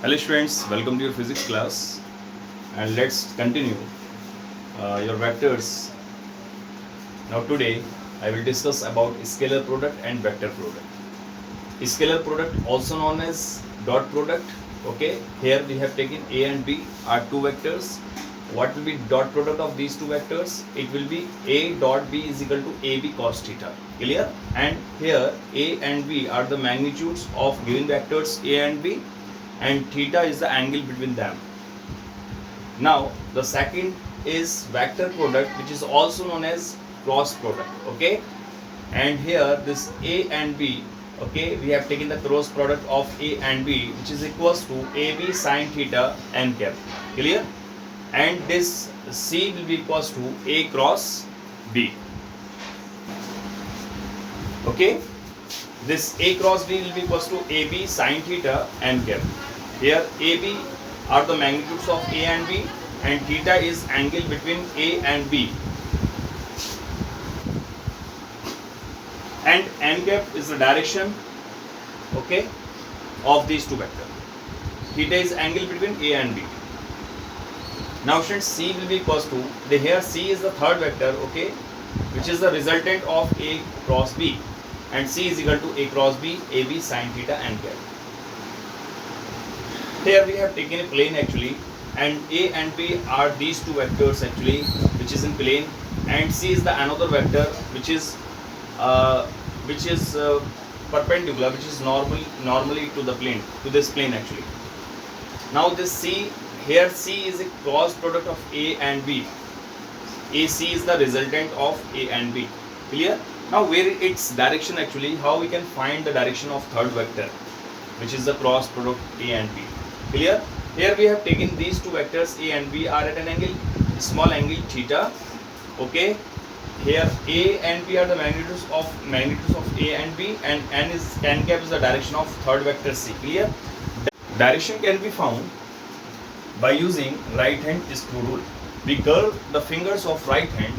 Hello students, welcome to your physics class and let's continue your vectors. Now today I will discuss about scalar product and vector product. Scalar product also known as dot product. Okay, here we have taken A and B are two vectors. What will be dot product of these two vectors? It will be A dot B is equal to AB cos theta. Clear? And here A and B are the magnitudes of given vectors A and B, and theta is the angle between them. Now the second is vector product, which is also known as cross product. Okay, and here this A and B, okay, we have taken the cross product of A and B, which is equals to AB sin theta n cap. Clear? And this C will be equals to A cross B. Okay, this A cross B will be equals to AB sin theta n cap. Here AB are the magnitudes of A and B, and theta is angle between A and B, and n cap is the direction, okay, of these two vectors. Theta is angle between A and B. Now since C will be equals to, here C is the third vector, okay, which is the resultant of A cross B, and C is equal to A cross B, AB sin theta n cap. Here we have taken a plane actually, and A and B are these two vectors actually, which is in plane, and C is the another vector which is perpendicular, which is normally to the plane, to this plane actually. Now this C, here C is a cross product of A and B. AC is the resultant of A and B. Clear? Now where its direction actually, how we can find the direction of third vector, which is the cross product A and B. Clear? Here we have taken these two vectors A and B are at an angle, small angle theta. Okay. Here A and B are the magnitudes of A and B, and n cap is the direction of third vector C. Clear? Direction can be found by using right hand screw rule. We curve the fingers of right hand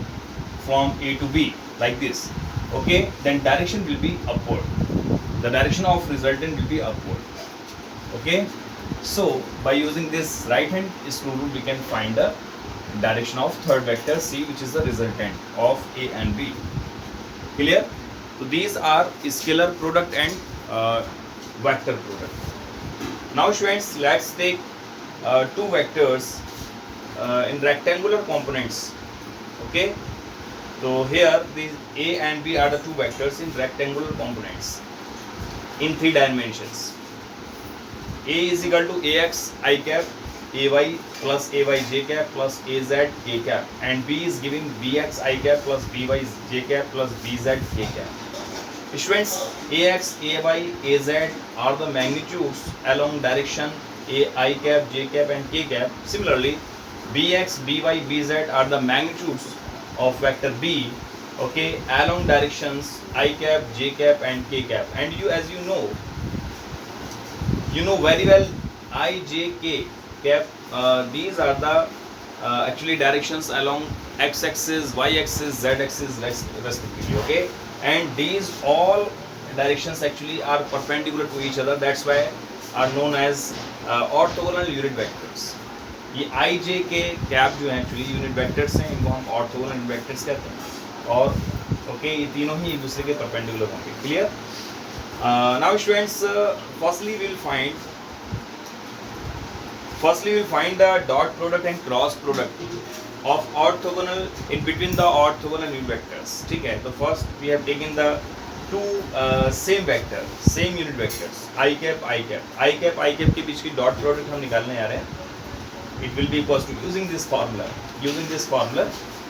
from A to B like this. Okay, then direction will be upward. The direction of resultant will be upward. Okay, so by using this right hand screw rule, we can find the direction of third vector C, which is the resultant of A and B. Clear? So these are scalar product and vector product. Now students, let's take two vectors in rectangular components. Okay, so here these A and B are the two vectors in rectangular components in 3 dimensions. A is equal to AX I cap, AY plus AY j cap plus AZ k cap, and B is giving BX I cap plus BY j cap plus BZ k cap. Students, AX, AY, AZ are the magnitudes along direction A I cap, j cap and k cap. Similarly, BX, BY, BZ are the magnitudes of vector B, okay, along directions I cap, j cap and k cap. And you, as you know very well, I, J, K cap, these are the actually directions along x axis, y axis, z axis respectively. Okay, and these all directions actually are perpendicular to each other. That's why are known as orthogonal unit vectors. ये I, J, K cap जो है actually unit vectors हैं, इनको हम orthogonal unit vectors कहते हैं, और okay ये तीनों ही एक दूसरे के परपेंडिकुलर होंगे. Clear? Now students, firstly we will find the dot product and cross product of orthogonal in between the orthogonal unit vectors. ठीक है, तो first we have taken the two same unit vectors I cap के बीच की dot product हम निकालने जा रहे हैं. It will be equals to using this formula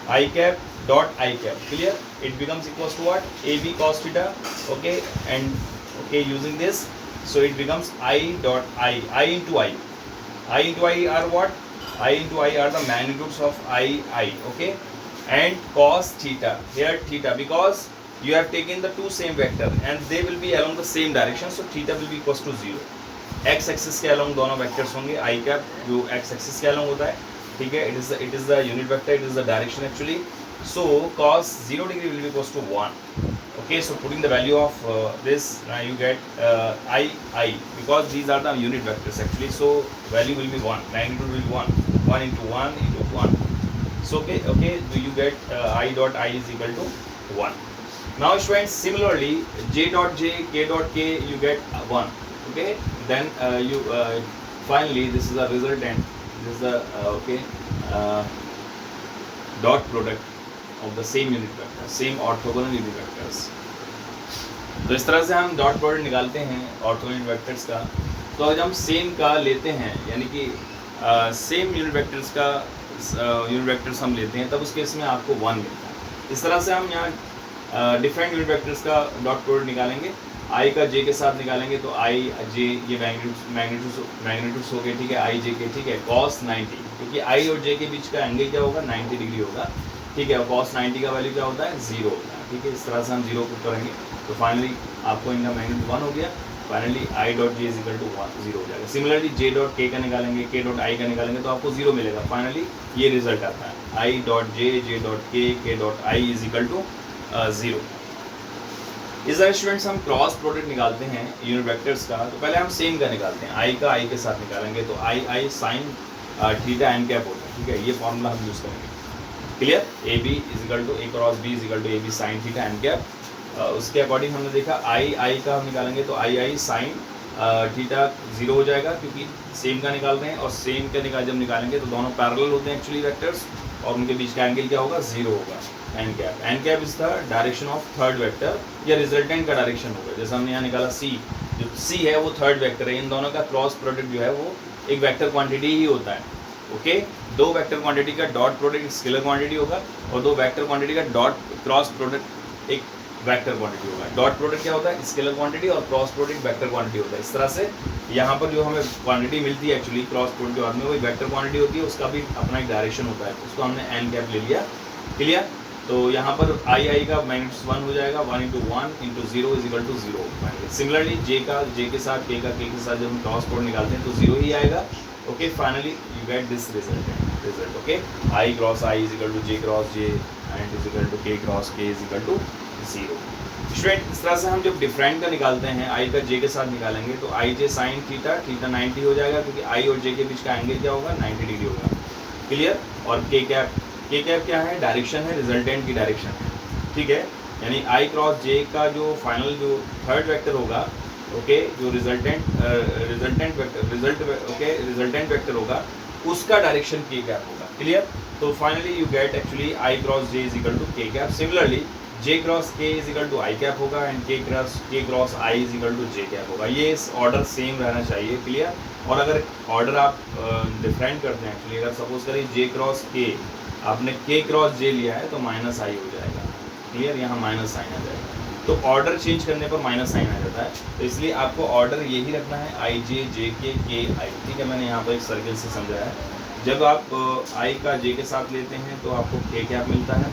I cap dot I cap. Clear? It becomes equals to what? AB cos theta. Okay, and okay, using this, so it becomes I dot I into I. I into I are what? I into I are the magnitudes of I. Okay, and cos theta. Here theta, because you have taken the two same vector and they will be along the same direction, so theta will be equals to 0. X axis के along दोनों vectors होंगे. I cap जो x axis के along होता है, ठीक है, it is the unit vector, it is the direction actually. So cos 0 degree will be equals to 1. Okay, so putting the value of this, now you get I because these are the unit vectors actually. So value will be 1, magnitude will be 1, 1 into 1 into 1. So okay, do you get I dot I is equal to 1. Now students, similarly j dot j, k dot k, you get 1. Okay, then you finally this is a resultant. This is the dot product of the same unit vector, same orthogonal unit vectors. तो इस तरह से हम dot product निकालते हैं orthogonal unit vectors का. तो अगर हम सेम का लेते हैं, यानी कि सेम यूनिट वेक्टर्स का यूनिट वेक्टर्स हम लेते हैं, तब उस केस में आपको 1 मिलता है. इस तरह से हम यहाँ डिफरेंट यूनिट वेक्टर्स का डॉट प्रोडक्ट निकालेंगे. आई का जे के साथ निकालेंगे तो आई जे ये मैग्नीट्यूड्स हो गए, ठीक है, आई जे के, ठीक है, cos 90, क्योंकि आई और जे के बीच का एंगल क्या होगा, 90 डिग्री होगा, ठीक है. cos 90 का वैल्यू क्या होता है, 0 होता है, ठीक है. इस तरह से हम 0 पुट करेंगे तो फाइनली आपको इनका मैग्नीट्यूड 1 हो गया. Finally I dot J is equal to 0 हो जाएगा. सिमिलरली जे डॉट के का निकालेंगे, के डॉट आई का निकालेंगे तो आपको 0 मिलेगा. फाइनली ये रिजल्ट आता है, I dot J dot K dot I is equal to 0. इस तरह स्टूडेंट्स हम क्रॉस प्रोडक्ट निकालते हैं यूनिट वेक्टर्स का. तो पहले हम सेम का निकालते हैं, आई का आई के साथ निकालेंगे तो I sine theta N cap होता है, ठीक है. ये फॉर्मूला हम यूज़ करेंगे. Clear, A B is equal to A cross B is equal to A B sine theta N cap. उसके अकॉर्डिंग हमने देखा आई का हम निकालेंगे तो आई साइन थीटा 0 हो जाएगा, क्योंकि सेम का निकाल रहे हैं और सेम का जब निकालेंगे तो दोनों पैरेलल होते हैं एक्चुअली वेक्टर्स, और उनके बीच का एंगल क्या होगा, 0 होगा. N cap is the direction of third vector या रिजल्टेंट का डायरेक्शन होगा. जैसे हमने यहाँ निकाला सी, जो सी है वो थर्ड वेक्टर है. इन दोनों का क्रॉस प्रोडक्ट जो है वो एक वेक्टर क्वांटिटी ही होता है. ओके, दो वेक्टर क्वांटिटी का डॉट प्रोडक्ट स्केलर क्वांटिटी होगा और दो वेक्टर क्वांटिटी का डॉट क्रॉस प्रोडक्ट एक वेक्टर क्वांटिटी होगा. डॉट प्रोडक्ट क्या होता है, स्केलर क्वांटिटी, और क्रॉस प्रोडक्ट वेक्टर क्वांटिटी होता है. इस तरह से यहाँ पर जो हमें क्वांटिटी मिलती है एक्चुअली क्रॉस प्रोडक्ट के बाद में, वही वेक्टर क्वांटिटी होती है, उसका भी अपना एक डायरेक्शन होता है. उसको हमने एन कैप ले लिया. क्लियर. तो यहाँ पर आई का मैग्नीट्यूड 1 हो जाएगा. 1 into 1 into 0 is equal to 0. Similarly J के साथ के के साथ जब हम क्रॉस प्रोडक्ट निकालते हैं तो 0 ही आएगा. Okay, finally you get this result. Okay, I cross I is equal to J cross J and is equal to K cross के इज इक्वल टू 0. स्टूडेंट, इस तरह से हम जब डिफरेंट का निकालते हैं, आई का जे के साथ निकालेंगे तो आई जे साइन थीटा 90 हो जाएगा, क्योंकि आई और जे के बीच का एंगल क्या होगा, 90 डिग्री होगा. क्लियर. और के कैप क्या है, डायरेक्शन है, रिजल्टेंट की डायरेक्शन है, ठीक है. यानी आई क्रॉस जे का जो फाइनल जो थर्ड वेक्टर होगा, ओके, जो रिजल्टेंट वेक्टर होगा, उसका डायरेक्शन के कैप होगा. क्लियर. तो finally you get actually i cross J is equal to के कैप. सिमिलरली जे क्रॉस के is equal to I cap होगा and k cross I is equal to J cap होगा. ये इस order same रहना चाहिए. Clear. और अगर ऑर्डर आप डिफरेंट करते हैं एक्चुअली, अगर सपोज करें जे क्रॉस के, आपने के क्रॉस जे लिया है तो माइनस आई हो जाएगा. क्लियर, यहाँ माइनस साइन आ जाएगा. तो ऑर्डर चेंज करने पर माइनस साइन आ जाता है. तो इसलिए आपको ऑर्डर यही रखना है, आई जे के आई. ठीक है, मैंने यहाँ पर एक सर्कल से समझाया है. जब आप आई का जे के साथ लेते हैं तो आपको के कैप मिलता है.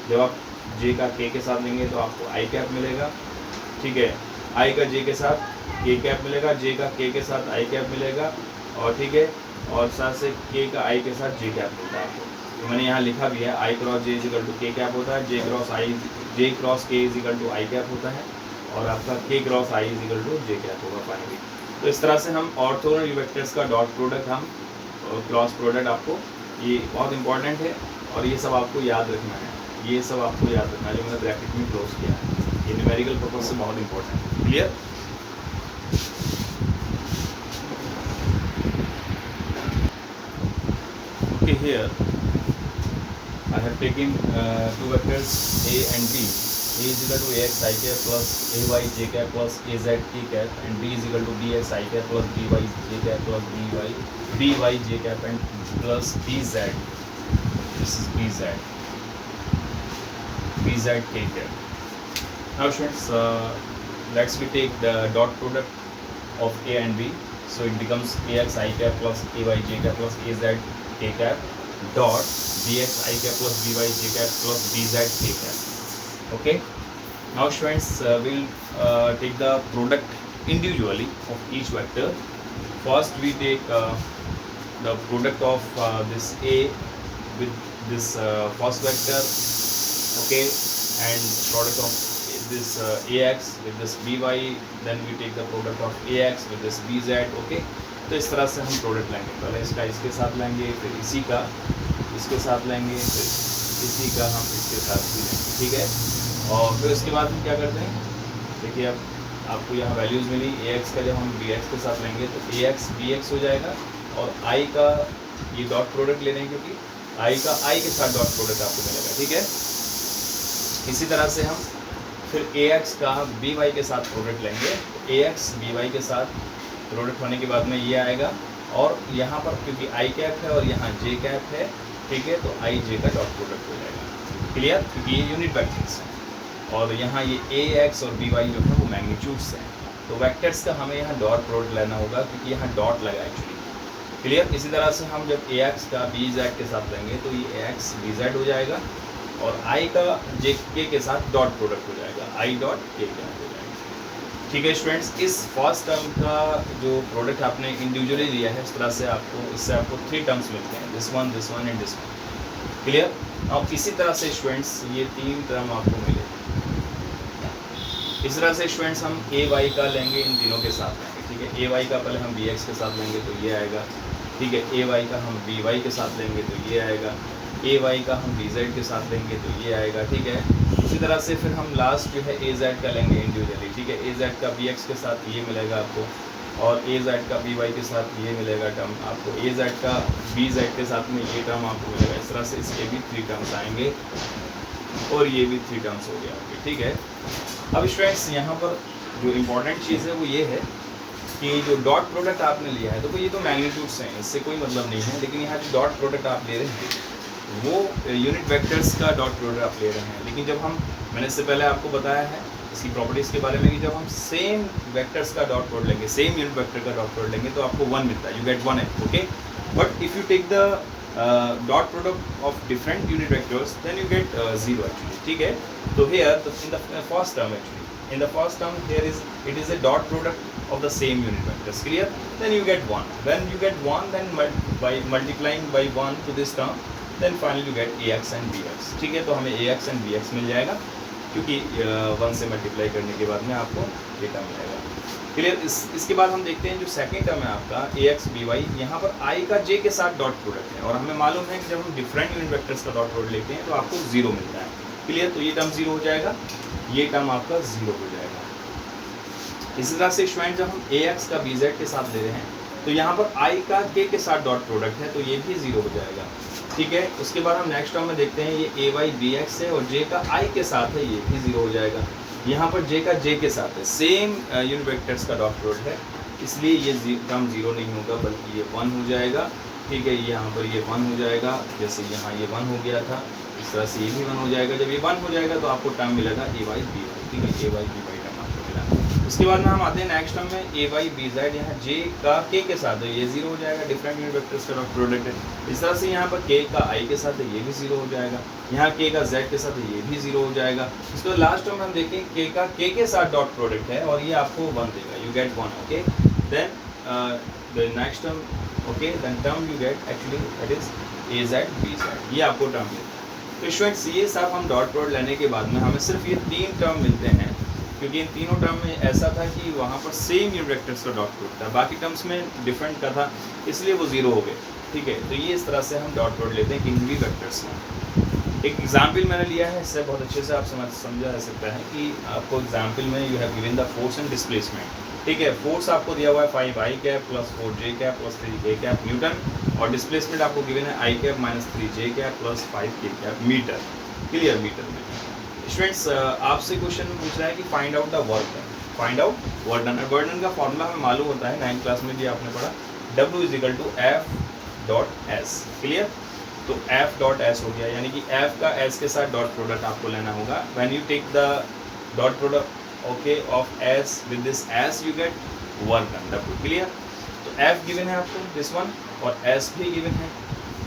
जब आप जे का के साथ लेंगे तो आपको आई कैप मिलेगा. ठीक है, आई का जे के साथ के कैप मिलेगा, जे का के साथ आई कैप मिलेगा, और ठीक है, और साथ से के का आई के साथ जे कैप मिलता है आपको. तो मैंने यहाँ लिखा भी है, I cross J is equal to के कैप होता है, जे क्रॉस के is equal to I cap होता है, और आपका K cross I is equal to J cap होगा फाइनली. तो इस तरह से हम ऑर्थोगोनल वेक्टर्स का डॉट प्रोडक्ट, हम क्रॉस प्रोडक्ट, आपको ये बहुत इंपॉर्टेंट है और ये सब आपको याद रखना है. ये सब आपको याद रखना है जो मैंने ब्रैकेट में क्लोज किया है. ये न्यूमेरिकल पर्पज से बहुत इंपॉर्टेंट है. Clear. Okay, here I have taken two vectors a and b. A is equal to ax I cap plus ay j cap plus az t cap, and b is equal to bx I cap plus by j cap plus by j cap and plus bz. This is bz k cap. Now students, let's we take the dot product of a and b. So it becomes ax I cap plus ay j cap plus az k cap dot bx I cap plus by j cap plus bz k cap. Okay, now students, we'll take the product individually of each vector. First we take the product of this a with this first vector, okay, and product of this ax with this by, then we take the product of ax with this bz. Okay, तो इस तरह से हम product लेंगे, पहले इसका इसके साथ लेंगे, फिर इसी का इसके साथ लेंगे, फिर इसी का हम इसके साथ भी लेंगे, ठीक है। और फिर उसके बाद हम क्या करते हैं, देखिए अब आपको यहाँ वैल्यूज़ मिली, ax का जब हम bx के साथ लेंगे तो ax bx हो जाएगा, और i का ये डॉट प्रोडक्ट ले रहे हैं क्योंकि i का i के साथ डॉट प्रोडक्ट आपको मिलेगा, ठीक है। इसी तरह से हम फिर ax का by के साथ प्रोडक्ट लेंगे, ax by के साथ प्रोडक्ट होने के बाद में ये आएगा, और यहाँ पर क्योंकि i कैप है और यहाँ j कैप है, ठीक है, तो i j का डॉट प्रोडक्ट हो जाएगा, क्लियर, क्योंकि ये यूनिट वेक्टर्स हैं, और यहाँ ये ax और by जो है वो मैग्नीट्यूड्स हैं, तो वेक्टर्स का हमें यहाँ डॉट प्रोडक्ट लेना होगा क्योंकि यहाँ डॉट लगा एक्चुअली, क्लियर। इसी तरह से हम जब ax का bz के साथ लेंगे तो ये ax bz हो जाएगा, और i का jk के साथ डॉट प्रोडक्ट हो जाएगा, i डॉट k हो जाएगा, ठीक है स्टूडेंट्स। इस फर्स्ट टर्म का जो प्रोडक्ट आपने इंडिविजुअली लिया है, इस तरह से इससे आपको 3 टर्म्स मिलते हैं, this one and this one, clear. अब इसी तरह से स्टूडेंट्स ये 3 टर्म आपको मिले, इस तरह से स्टूडेंट्स हम ay का लेंगे, इन तीनों के साथ लेंगे, ठीक है। ay का पहले हम bx के साथ लेंगे तो ये आएगा, ठीक है। ay का हम by के साथ लेंगे तो ये आएगा, ay का हम bz के साथ लेंगे तो ये आएगा, ठीक है। इसी तरह से फिर हम लास्ट जो है az का लेंगे इंडिविजुअली, ठीक है। az का bx के साथ ये मिलेगा आपको, और az का by के साथ ये मिलेगा टर्म आपको, az का bz के साथ में ये टर्म आपको मिलेगा। इस तरह से इसके भी 3 टर्म्स आएंगे, और ये भी 3 टर्म्स हो गया, ठीक है। अब स्टूडेंट्स यहाँ पर जो इम्पोर्टेंट चीज़ है वो ये है कि जो डॉट प्रोडक्ट आपने लिया है, तो ये तो मैग्नीट्यूड्स हैं, इससे कोई मतलब नहीं है, लेकिन यहाँ जो डॉट प्रोडक्ट आप ले रहे हैं वो यूनिट वेक्टर्स का डॉट प्रोडक्ट आप ले रहे हैं। लेकिन जब मैंने इससे पहले आपको बताया है इसकी प्रॉपर्टीज़ के बारे में कि जब हम सेम वेक्टर्स का डॉट प्रोडक्ट लेंगे, सेम यूनिट वेक्टर का डॉट प्रोडक्ट लेंगे तो आपको 1 मिलता है, you get 1 okay. But if you take the dot product of different unit vectors then you get 0 actually, ठीक है। तो here in the first term actually, in the first term here it is a dot product of the same unit vectors, clear, then you get 1. When you get 1, then by multiplying by 1 to this term, then finally you get ax and bx, ठीक है। तो हमें ax and bx मिल जाएगा क्योंकि 1 से multiply करने के बाद में आपको ये टर्म मिलेगा, क्लियर। इसके बाद हम देखते हैं जो सेकंड टर्म है आपका ax by, यहाँ पर i का j के साथ डॉट प्रोडक्ट है, और हमें मालूम है कि जब हम डिफरेंट यूनिट वेक्टर्स का डॉट प्रोडक्ट लेते हैं तो आपको 0 मिलता है, क्लियर। तो ये टर्म 0 हो जाएगा, ये टर्म आपका 0 हो जाएगा। इसी तरह से स्टूडेंट जब हम ax का bz के साथ ले रहे हैं तो यहाँ पर i का k के साथ डॉट प्रोडक्ट है, तो ये भी 0 हो जाएगा, ठीक है। उसके बाद हम नेक्स्ट टर्म में देखते हैं ये ay bx है और j का i के साथ है, ये भी 0 हो जाएगा। यहाँ पर j का j के साथ है, सेम यूनिट वेक्टर्स का डॉट प्रोडक्ट है, इसलिए ये टर्म 0 नहीं होगा बल्कि ये 1 हो जाएगा, ठीक है। यहाँ पर ये 1 हो जाएगा, जैसे यहाँ ये 1 हो गया था, इस तरह से ये भी 1 हो जाएगा। जब ये 1 हो जाएगा तो आपको टर्म मिलेगा ay by, ठीक है, ay by टर्म आपको मिला। उसके बाद में हम आते हैं नेक्स्ट टर्म में ay bz, यहाँ j का k के साथ है, ये 0 हो जाएगा, डिफरेंट यूनिट वेक्टर्स का डॉट प्रोडक्ट है। इस तरह से यहाँ पर k का i के साथ है, ये भी 0 हो जाएगा, यहाँ k का z के साथ है, ये भी 0 हो जाएगा। इसके बाद लास्ट टर्म में हम देखें k का k के साथ डॉट प्रोडक्ट है और ये आपको 1 देगा, you get 1, okay. Then the next term, okay, then term you get actually that is az bz, ये आपको टर्म मिलता है। तो स्टूडेंट्स ये सब हम डॉट प्रोडक्ट लेने के बाद में हमें सिर्फ ये 3 टर्म मिलते हैं, क्योंकि इन तीनों टर्म में ऐसा था कि वहाँ पर सेम यूनिट वेक्टर्स का डॉट प्रोडक्ट था, बाकी टर्म्स में डिफरेंट का था, इसलिए वो 0 हो गए, ठीक है। तो ये इस तरह से हम डॉट प्रोडक्ट लेते हैं किसी भी वेक्टर्स में। एक एग्जाम्पल मैंने लिया है, इससे बहुत अच्छे से आप समझा जा सकता है कि आपको एग्जाम्पल में you have given the force and displacement, ठीक है। फोर्स आपको दिया हुआ है 5i cap plus 4j cap plus 3k cap newton, और डिस्प्लेसमेंट आपको गिवन है i cap minus 3j cap plus 5k cap metre, clear, metre में। स्टूडेंट्स आपसे क्वेश्चन में पूछ रहा है कि find out the work done, find out work done. Work done का फॉर्मूला हमें मालूम होता है, 9th क्लास में भी आपने पढ़ा, W is equal to F.S, clear. तो F.S हो गया, यानी कि F का S के साथ डॉट प्रोडक्ट आपको लेना होगा। When you take the dot product okay of S with this S you get work done, W, clear. तो F गिवन है आपको दिस वन, और S भी गिवन है,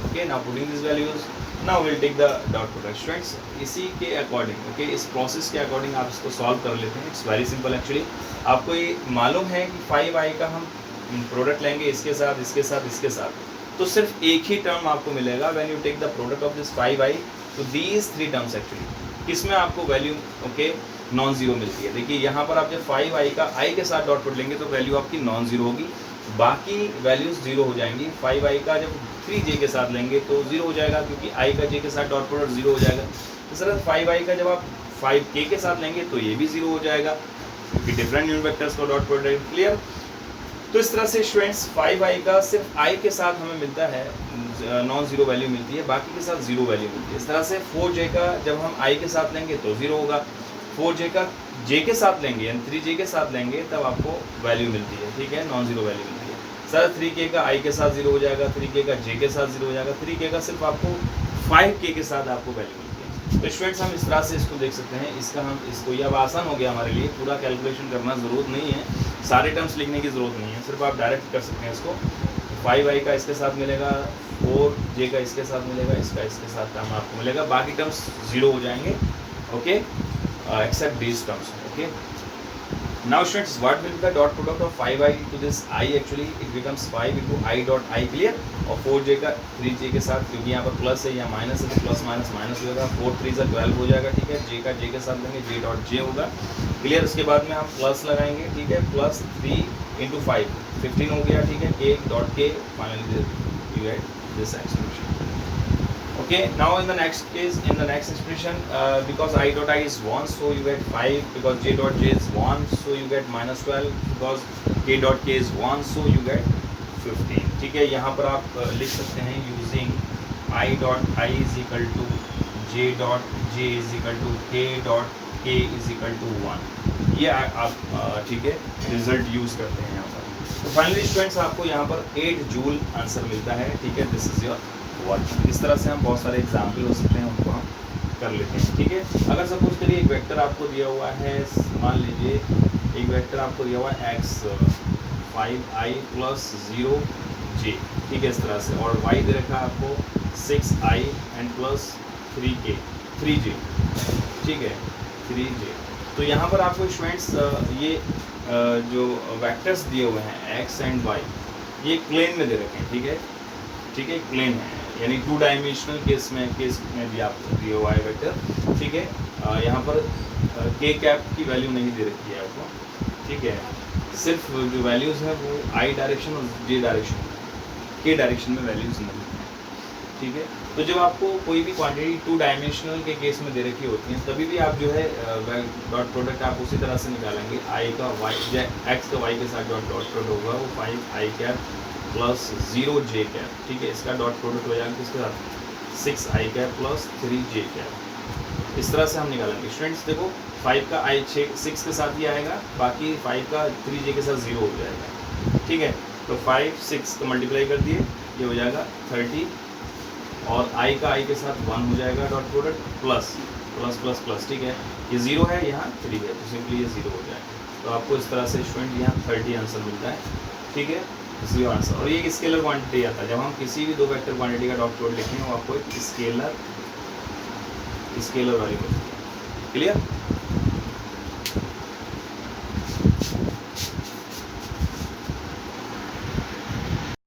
okay. Now putting this values, now will take the dot product. Students इसी के according, okay, इस process के अकॉर्डिंग आप इसको सॉल्व कर लेते हैं। It's very simple actually. आपको ये मालूम है कि 5i का हम प्रोडक्ट लेंगे इसके साथ, इसके साथ, इसके साथ, तो सिर्फ एक ही टर्म आपको मिलेगा when you take the product of this 5i, तो दीज 3 टर्म्स एक्चुअली, इसमें आपको वैल्यू, ओके, नॉन जीरो मिलती है। देखिए यहाँ पर आप जब 5i का i के साथ डॉट प्रोडक्ट लेंगे तो वैल्यू आपकी नॉन जीरो होगी, बाकी वैल्यूज जीरो हो जाएंगी। 5i का जब 3j के साथ लेंगे तो जीरो हो जाएगा, क्योंकि i का j के साथ डॉट प्रोडक्ट जीरो हो जाएगा। इस तरह 5i का जब आप 5k के साथ लेंगे तो ये भी जीरो हो जाएगा, क्योंकि डिफरेंट यूनिट वेक्टर्स का डॉट प्रोडक्ट। क्लियर? तो इस तरह से स्टूडेंट्स 5i का सिर्फ i के साथ हमें मिलता है नॉन जीरो वैल्यू मिलती है, बाकी के साथ जीरो वैल्यू मिलती है। इस तरह से 4j का जब हम i के साथ लेंगे तो जीरो होगा, 4j का j के साथ लेंगे यानी 3j के साथ लेंगे तब आपको वैल्यू मिलती है, ठीक है, नॉन जीरो वैल्यू मिलती है। सर 3k का i के साथ जीरो हो जाएगा, 3k का j के साथ जीरो हो जाएगा, 3k का सिर्फ आपको 5k के साथ आपको वैल्यू मिलती है। तो स्टूडेंट्स हम इस तरह से इसको देख सकते हैं। इसका हम इसको ये अब आसान हो गया हमारे लिए, पूरा कैलकुलेशन करना ज़रूरत नहीं है, सारे टर्म्स लिखने की ज़रूरत नहीं है, सिर्फ आप डायरेक्ट कर सकते हैं इसको। 5i का इसके साथ मिलेगा, 4j का इसके साथ मिलेगा, इसका इसके साथ टर्म आपको मिलेगा, बाकी टर्म्स जीरो हो जाएंगे, okay, except these terms. Okay, now students, what will be the dot product of 5i to this I? Actually it becomes 5 into I dot I, clear? और 4j का 3j के साथ, क्योंकि यहाँ पर प्लस है या माइनस है तो प्लस माइनस माइनस हो जाएगा, 4 3 से 12 हो जाएगा, ठीक है। j का j के साथ लेंगे, j डॉट j होगा, क्लियर? उसके बाद में हम प्लस लगाएंगे, ठीक है, प्लस 3 इंटू 5 15 हो गया, ठीक है, k dot k, finally you get this expression. Okay, now in the next case, in the next expression, because I dot I is 1, so you get 5, because j dot j is 1, so you get minus 12, because k dot k is 1, so you get 15, ठीक है। यहाँ पर आप लिख सकते हैं using I dot I is equal to j dot j is equal to k dot k is equal to 1, ये आप ठीक है रिजल्ट यूज़ करते हैं यहाँ पर। तो फाइनली स्टूडेंट्स आपको यहाँ पर 8 जूल आंसर मिलता है, ठीक है। This is your work. इस तरह से हम बहुत सारे एग्जाम्पल हो सकते हैं, उनको हम कर लेते हैं, ठीक है। अगर सपोज करिए एक वेक्टर आपको दिया हुआ है, मान लीजिए एक वेक्टर आपको दिया हुआ है x 5i प्लस 0j, ठीक है, इस तरह से, और y दे रखा है आपको 6i एंड प्लस 3j, ठीक है, 3j। तो यहाँ पर आपको स्टूडेंट्स ये जो वेक्टर्स दिए हुए हैं x एंड y, ये प्लेन में दे रखे हैं, ठीक है, ठीक है, प्लेन है, यानी 2 डायमेंशनल केस में भी आपको दिया हुआ है वेक्टर, ठीक है। यहाँ पर k कैप की वैल्यू नहीं दे रखी है आपको, ठीक है, सिर्फ जो वैल्यूज़ है वो i डायरेक्शन और j डायरेक्शन, k डायरेक्शन में वैल्यूज़ नहीं है, ठीक है। तो जब आपको कोई भी क्वांटिटी 2 डायमेंशनल के केस में दे रखी होती है, तभी भी आप जो है डॉट प्रोडक्ट आप उसी तरह से निकालेंगे, i का y x का y के साथ डॉट प्रोडक्ट होगा वो 5i cap plus 0j cap, ठीक है, इसका डॉट प्रोडक्ट हो जाएगा किसके साथ, 6i cap plus 3j cap. इस तरह से हम निकालेंगे। स्टूडेंट्स देखो 5 का i 6 के साथ ही आएगा, बाकी 5 का 3j के साथ 0 हो जाएगा, ठीक है। तो 5 6 को मल्टीप्लाई कर दिए, ये हो जाएगा 30, और i का i के साथ 1 हो जाएगा dot product, plus plus plus plus, ठीक है, ये 0 है, यहाँ 3 है, तो सिंपली ये 0 हो जाएगा। तो आपको इस तरह से स्टूडेंट यहाँ 30 आंसर मिलता है, ठीक है, इसी आंसर। और ये एक स्केलर क्वांटिटी आता है, जब हम किसी भी 2 वेक्टर क्वांटिटी का डॉट प्रोडक्ट लिखेंगे वो आपको एक स्केलर वैल्यू मिलती है, क्लियर।